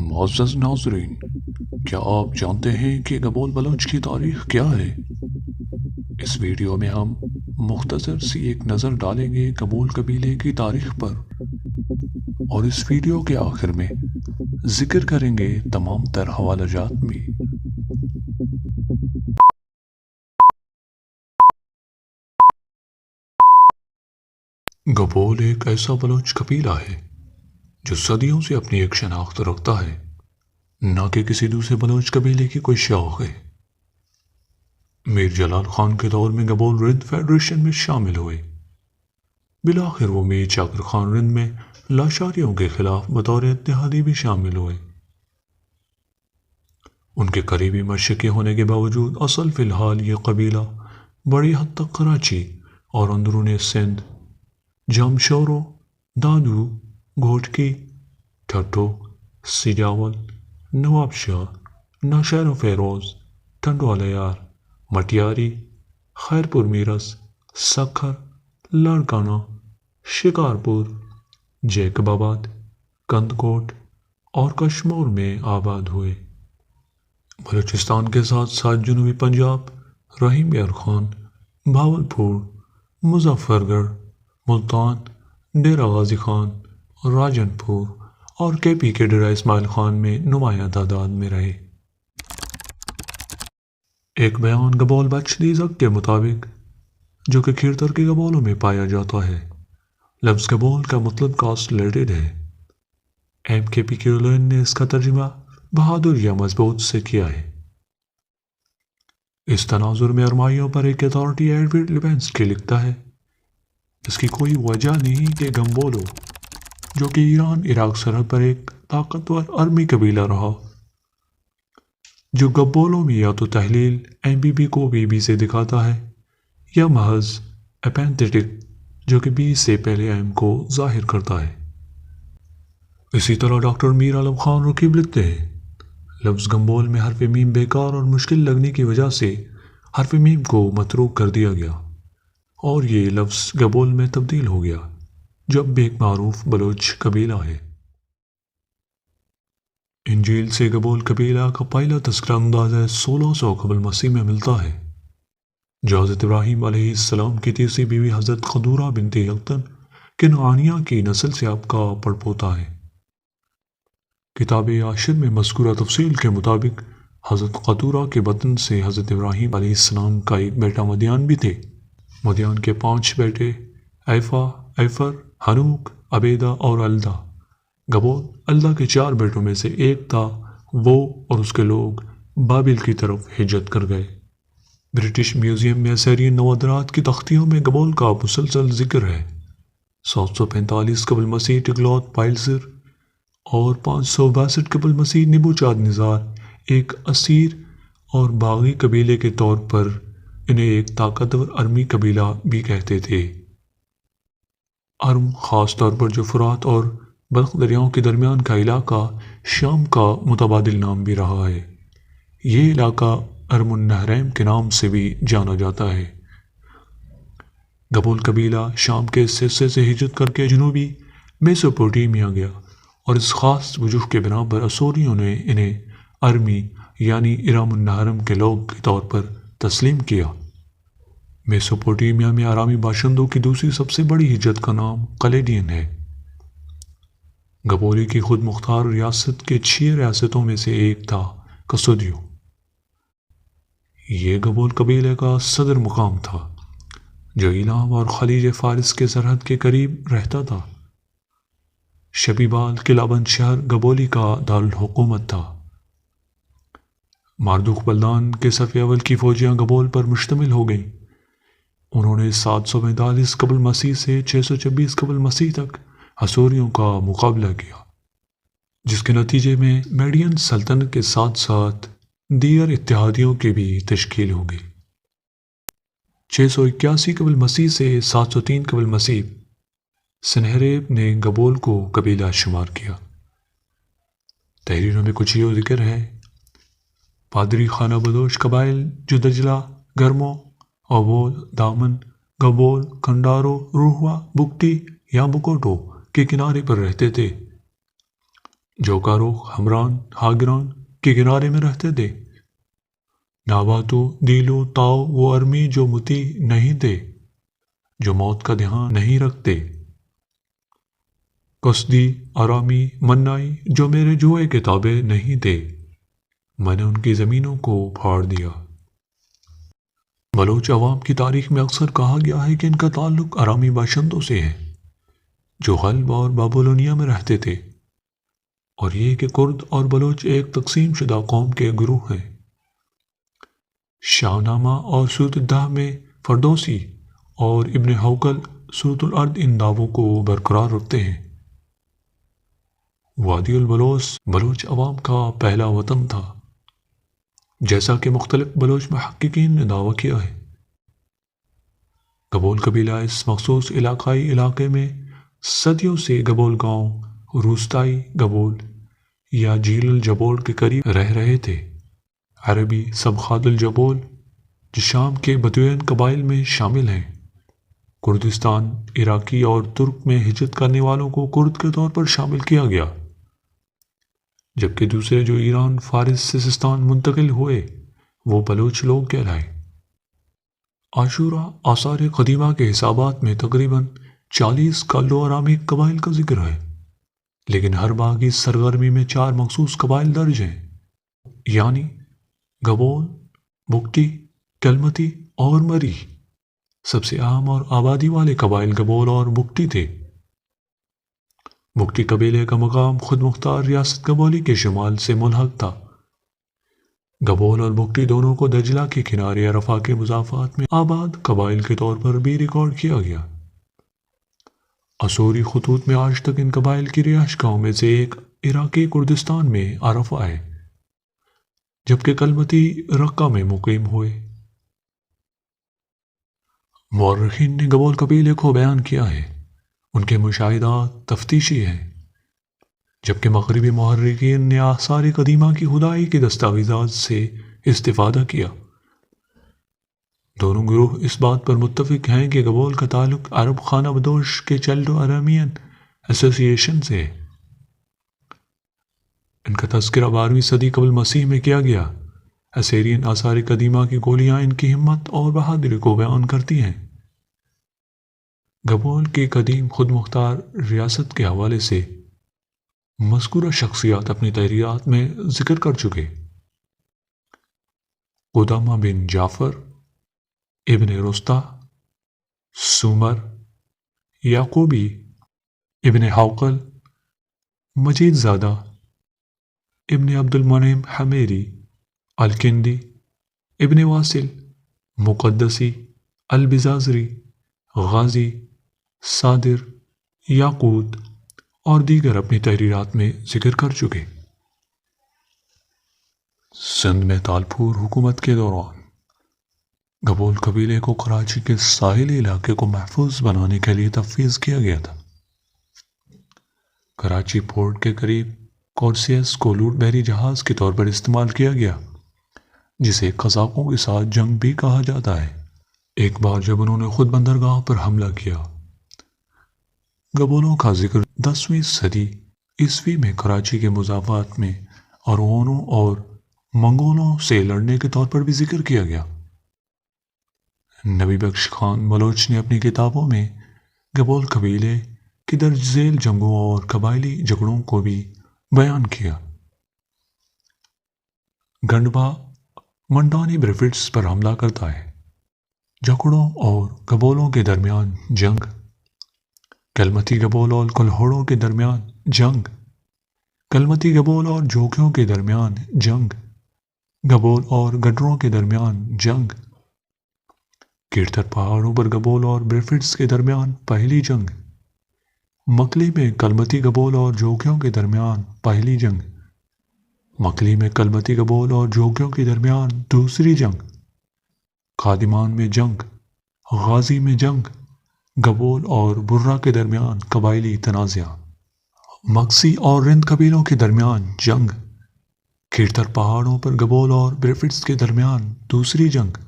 معزز ناظرین، کیا آپ جانتے ہیں کہ گبول بلوچ کی تاریخ کیا ہے؟ اس ویڈیو میں ہم مختصر سی ایک نظر ڈالیں گے گبول قبیلے کی تاریخ پر، اور اس ویڈیو کے آخر میں ذکر کریں گے تمام تر حوالہ جات بھی۔ گبول ایک ایسا بلوچ قبیلہ ہے جو صدیوں سے اپنی ایک شناخت رکھتا ہے، نہ کہ کسی دوسرے بلوچ قبیلے کی کوئی شوق ہے۔ میر جلال خان کے دور میں گبول رند فیڈریشن میں شامل ہوئے۔ بالآخر وہ میر چاکر خان رند میں لاشاریوں کے خلاف بطور اتحادی بھی شامل ہوئے۔ ان کے قریبی مشرقی ہونے کے باوجود اصل فی الحال یہ قبیلہ بڑی حد تک کراچی اور اندرون سندھ، جامشورو، دادو، گھوٹکی، ٹھٹو، سجاول، نواب شاہ، نوشہر و فیروز، ٹنڈوالہ یار، مٹیاری، خیرپور میرس، سکھر، لاڑکانہ، شکارپور، جیکب آباد، کندکوٹ اور کشمور میں آباد ہوئے۔ بلوچستان کے ساتھ ساتھ جنوبی پنجاب، رحیم یار خان، بھاولپور، مظفر گڑھ، ملتان، ڈیرہ غازی خان، راجن پور اور کے پی کے ڈیرہ اسماعیل خان میں نمایاں تعداد میں رہے۔ ایک بیان گبول بچ دیزک کے مطابق، جو کہ کھیرتر کے گبولوں میں پایا جاتا ہے، لفظ گبول کا مطلب کاسٹ لیڈڈ ہے۔ ایم کے پی کیولین نے اس کا ترجمہ بہادر یا مضبوط سے کیا ہے۔ اس تناظر میں ارمائیوں پر ایک اتھارٹی ایڈورڈ لیبنسکی لکھتا ہے، اس کی کوئی وجہ نہیں کہ گمبولو، جو کہ ایران عراق سرحد پر ایک طاقتور ارمی قبیلہ رہا، جو گبولوں میں یا تو تحلیل ایم بی بی کو بی بی سے دکھاتا ہے یا محض اپینتھیٹک، جو کہ بی سے پہلے ایم کو ظاہر کرتا ہے۔ اسی طرح ڈاکٹر میر عالم خان رقیب لکھتے ہیں، لفظ گمبول میں حرف میم بیکار اور مشکل لگنے کی وجہ سے حرف میم کو متروک کر دیا گیا اور یہ لفظ گبول میں تبدیل ہو گیا، جو اب ایک معروف بلوچ قبیلہ ہے۔ انجیل سے گبول قبیلہ کا پہلا تذکرہ اندازہ 1600 قبل مسیح میں ملتا ہے، جو حضرت ابراہیم علیہ السلام کی تیسری بیوی حضرت قدورہ بنت یقطن کنعانیہ کی نسل سے آپ کا پڑپوتا ہے۔ کتاب عاشر میں مذکورہ تفصیل کے مطابق حضرت قدورہ کے بطن سے حضرت ابراہیم علیہ السلام کا ایک بیٹا مدیان بھی تھے۔ مدیان کے 5 بیٹے ایفا، ایفر، ہنوک، عبیدہ اور الدا۔ گبول الدا کے 4 بیٹوں میں سے ایک تھا، وہ اور اس کے لوگ بابل کی طرف ہجرت کر گئے۔ برٹش میوزیم میں اثرین نوادرات کی تختیوں میں گبول کا مسلسل ذکر ہے۔ 745 قبل مسیح ٹگلوت پائلسر اور 562 قبل مسیح نبوچاد نظار ایک اسیر اور باغی قبیلے کے طور پر انہیں ایک طاقتور ارمی قبیلہ بھی کہتے تھے۔ ارم خاص طور پر جو فرات اور بلخ دریاؤں کے درمیان کا علاقہ شام کا متبادل نام بھی رہا ہے۔ یہ علاقہ ارم النہرین کے نام سے بھی جانا جاتا ہے۔ گبول قبیلہ شام کے اس حصے سے ہجرت کر کے جنوبی میسوپوٹیمیا گیا اور اس خاص وجوہ کے بنا پر اسوریوں نے انہیں ارمی یعنی ارام النہرم کے لوگ کے طور پر تسلیم کیا۔ میسوپوٹیمیا میں آرامی باشندوں کی دوسری سب سے بڑی ہجرت کا نام کلیڈین ہے۔ گبولی کی خود مختار ریاست کے 6 ریاستوں میں سے ایک تھا کسودیو۔ یہ گبول قبیلے کا صدر مقام تھا، جو ایلام اور خلیج فارس کے سرحد کے قریب رہتا تھا۔ شبیبال قلعہ بند شہر گبولی کا دارالحکومت تھا۔ ماردوک بلدان کے صف اول کی فوجیاں گبول پر مشتمل ہو گئیں۔ انہوں نے 745 قبل مسیح سے 626 قبل مسیح تک حسوریوں کا مقابلہ کیا، جس کے نتیجے میں میڈین سلطنت کے ساتھ ساتھ دیگر اتحادیوں کی بھی تشکیل ہو گئی۔ 681 قبل مسیح سے 703 قبل مسیح سنہریب نے گبول کو قبیلہ شمار کیا۔ تحریروں میں کچھ یہ ذکر ہے: پادری خانہ بدوش قبائل جو دجلہ، گرمو، اوول، دامن، گبول، کنڈارو، روہوا، بگٹی یا بکوٹو کے کنارے پر رہتے تھے۔ جوکارو ہمران ہاگران کے کنارے میں رہتے تھے۔ ناباتو دیلو تاؤ وہ ارمی جو متی نہیں تھے، جو موت کا دھیان نہیں رکھتے۔ قصدی آرامی منائی جو میرے جوئے کے تابع نہیں تھے، میں نے ان کی زمینوں کو پھاڑ دیا۔ بلوچ عوام کی تاریخ میں اکثر کہا گیا ہے کہ ان کا تعلق آرامی باشندوں سے ہے جو حلب اور بابلونیا میں رہتے تھے، اور یہ کہ کرد اور بلوچ ایک تقسیم شدہ قوم کے گروہ ہیں۔ شاہنامہ اور سورۃ الدہ میں فردوسی اور ابن حوقل سورۃ الارض ان دعووں کو برقرار رکھتے ہیں۔ وادی البلوچ بلوچ عوام کا پہلا وطن تھا، جیسا کہ مختلف بلوچ محققین نے دعویٰ کیا ہے۔ گبول قبیلہ اس مخصوص علاقائی علاقے میں صدیوں سے گبول گاؤں، روستائی گبول یا جھیل الجبول کے قریب رہ رہے تھے۔ عربی سبخات الجبول جو شام کے بدوین قبائل میں شامل ہیں۔ کردستان، عراقی اور ترک میں ہجرت کرنے والوں کو کرد کے طور پر شامل کیا گیا، جبکہ دوسرے جو ایران، فارس، سیستان منتقل ہوئے وہ بلوچ لوگ کہلائے۔ عاشورہ آثار قدیمہ کے حسابات میں تقریباً 40 کالو آرامی قبائل کا ذکر ہے، لیکن ہر باغی سرگرمی میں 4 مخصوص قبائل درج ہیں، یعنی گبول، بگٹی، کلمتی اور مری۔ سب سے اہم اور آبادی والے قبائل گبول اور بگٹی تھے۔ بگٹی قبیلے کا مقام خود مختار ریاست گبولی کے شمال سے ملحق تھا۔ گبول اور بگٹی دونوں کو دجلہ کے کنارے عرفہ کے مضافات میں آباد قبائل کے طور پر بھی ریکارڈ کیا گیا۔ عصوری خطوط میں آج تک ان قبائل کی رہائش گاہوں میں سے ایک عراقی کردستان میں عرفہ ہے، جبکہ کلمتی رقہ میں مقیم ہوئے۔ مورخین نے گبول قبیلے کو بیان کیا ہے، ان کے مشاہدات تفتیشی ہیں، جبکہ مغربی محررین نے آثار قدیمہ کی کھدائی کے دستاویزات سے استفادہ کیا۔ دونوں گروہ اس بات پر متفق ہیں کہ گبول کا تعلق عرب خانہ بدوش کے چلڈو ارامیان ایسوسی ایشن سے ہے۔ ان کا تذکرہ 12ویں صدی قبل مسیح میں کیا گیا۔ اسیرین آثار قدیمہ کی گولیاں ان کی ہمت اور بہادری کو بیان کرتی ہیں۔ گبول کی قدیم خود مختار ریاست کے حوالے سے مذکورہ شخصیات اپنی تحریرات میں ذکر کر چکے۔ قدامہ بن جعفر، ابن رستہ، سومر، یعقوبی، ابن حوقل، مجید زادہ، ابن عبد المنعم حمیری، الکندی، ابن واصل، مقدسی، البزازری، غازی، صادر، یاقوت اور دیگر اپنی تحریرات میں ذکر کر چکے۔ سندھ میں تالپور حکومت کے دوران گبول قبیلے کو کراچی کے ساحلی علاقے کو محفوظ بنانے کے لیے تفویض کیا گیا تھا۔ کراچی پورٹ کے قریب کورسیس کو لوٹ بحری جہاز کے طور پر استعمال کیا گیا، جسے قزاقوں کے ساتھ جنگ بھی کہا جاتا ہے۔ ایک بار جب انہوں نے خود بندرگاہ پر حملہ کیا۔ گبولوں کا ذکر 10ویں صدی عیسوی میں کراچی کے مضافات میں ارغونوں اور منگولوں سے لڑنے کے طور پر بھی ذکر کیا گیا۔ نبی بخش خان بلوچ نے اپنی کتابوں میں گبول قبیلے کی درج ذیل جنگوں اور قبائلی جھگڑوں کو بھی بیان کیا۔ گنڈبا منڈانی بریفٹس پر حملہ کرتا ہے۔ جھگڑوں اور گبولوں کے درمیان جنگ، کلمتی گبول اور کلہوڑوں کے درمیان جنگ، کلمتی گبول اور جوگیوں کے درمیان جنگ، گبول اور گڈروں کے درمیان جنگ، کیرتر پہاڑوں پر گبول اور بریفٹس کے درمیان پہلی جنگ، مکلی میں کلمتی گبول اور جوگیوں کے درمیان پہلی جنگ، مکلی میں کلمتی گبول اور جوگیوں کے درمیان دوسری جنگ، قادمان میں جنگ، غازی میں جنگ، گبول اور برہ کے درمیان قبائلی تنازع، مگسی اور رند قبیلوں کے درمیان جنگ، کھیرتر پہاڑوں پر گبول اور بریفٹس کے درمیان دوسری جنگ،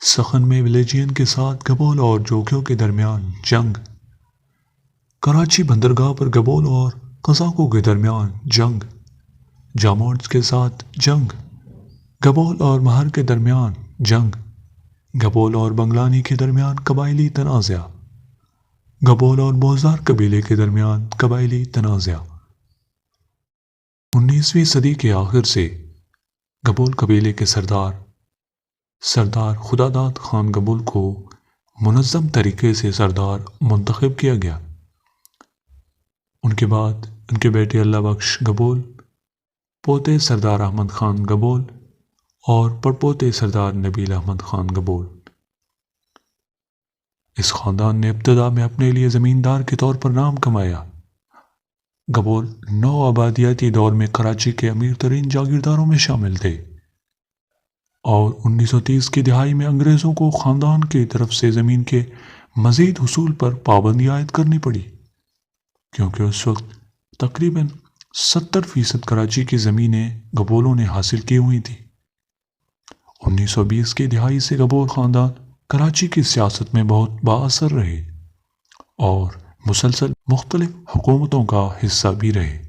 سخن میں ولیجین کے ساتھ گبول اور جوگیوں کے درمیان جنگ، کراچی بندرگاہ پر گبول اور قزاقوں کے درمیان جنگ، جاموٹس کے ساتھ جنگ، گبول اور مہر کے درمیان جنگ، گبول اور بنگلانی کے درمیان قبائلی تنازع، گبول اور بوزار قبیلے کے درمیان قبائلی تنازع۔ 19ویں صدی کے آخر سے گبول قبیلے کے سردار خداداد خان گبول کو منظم طریقے سے سردار منتخب کیا گیا۔ ان کے بعد ان کے بیٹے اللہ بخش گبول، پوتے سردار احمد خان گبول اور پڑپوتے سردار نبیل احمد خان گبول۔ اس خاندان نے ابتدا میں اپنے لیے زمیندار کے طور پر نام کمایا۔ گبول نو آبادیاتی دور میں کراچی کے امیر ترین جاگیرداروں میں شامل تھے، اور 1930 کی دہائی میں انگریزوں کو خاندان کی طرف سے زمین کے مزید حصول پر پابندی عائد کرنی پڑی، کیونکہ اس وقت تقریباً 70% کراچی کی زمینیں گبولوں نے حاصل کی ہوئی تھیں۔ 1920 کی دہائی سے گبول خاندان کراچی کی سیاست میں بہت بااثر رہے اور مسلسل مختلف حکومتوں کا حصہ بھی رہے۔